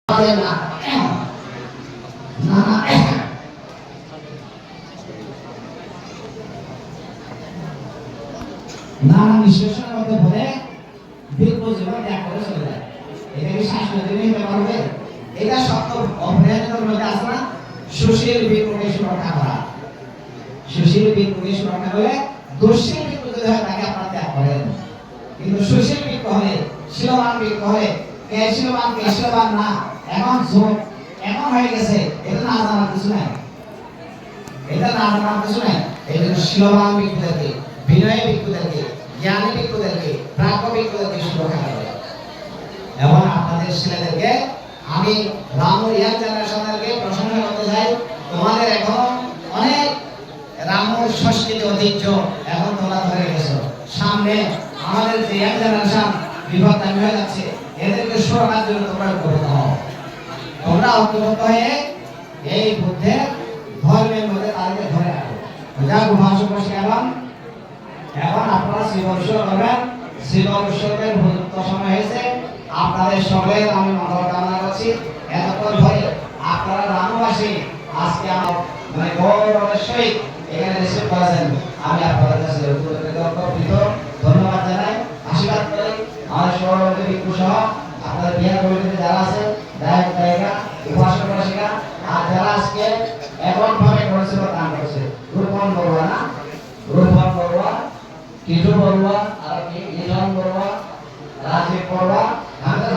নানা বিশ্লেষণের মধ্যে বলে দীর্ঘ জীবন ত্যাগ করে চলে যায়। এটা কি শাশ্বত নিতে পারবে? এটা সত্য অপরাধের মধ্যে আছে না, সুশীল বিপক্ষে সুরক্ষা করা। সুশীল বিপক্ষে সুরক্ষা করে দোষীর বিপক্ষে যদি হয় তাকে আপনারা ত্যাগ করেন। কিন্তু সুশীল বিপক্ষ হলে, শীলবান বিপক্ষ হলে কে শীলবান না, এখন যোগ এমন হয়ে গেছে, এটা না জানার কিছু নাই। এটা না জানার কিছু নাই। এই জন্য শীলবান বিপক্ষে, বিনয় বিপক্ষে, জ্ঞানী বিপক্ষে, প্রাজ্ঞ বিপক্ষে সুরক্ষা করে। এবং আপনাদের ছেলেদেরকে আমি রামুর ইয়াং জেনারেশনকে প্রশংসা করতে চাই। তোমাদের এখন অনেক রামুর সংস্কৃতি ঐতিহ্য এখন তোমরা ধরে রেখেছো। সামনে আমাদের যে ইয়াং জেনারেশন বিপদগামী হয়ে যাচ্ছে, এদেরকে সুরক্ষার জন্য তোমরা ঐক্যবদ্ধ হও। তোমরা ঐক্যবদ্ধ হয়ে এই বুদ্ধের ধর্মের মধ্যে তাদেরকে ধরে রাখো। যা গুহাংশ শিখালাম, এখন আপনারা শ্রীবৎসর করবেন। শ্রীবৎসরের উপযুক্ত সময় হয়েছে। আপনাদের সকলের আমি মঙ্গল কামনা করছি। এতক্ষণ ধরে আপনারা রামবাসী আজকে আমার মানে গৌরবের সহিত এখানে রিসিভ করেছেন। আমি আপনাদের কাছে ধন্যবাদ জানাই, আশীর্বাদ করি। আমার সৌরভ বিক্ষু সহ আপনাদের বিহার কমিটিতে যারা আছে, দায়ক দায়িকা, উপাসক উপাসিকা, আর যারা আজকে এখন ভাবে করেছে বা দান করছে, রূপন বড়ুয়া না, রূপন বড়ুয়া, কিশোর বড়ুয়া, আর কি ইজন বড়ুয়া, রাজীব বড়ুয়া, আমাদের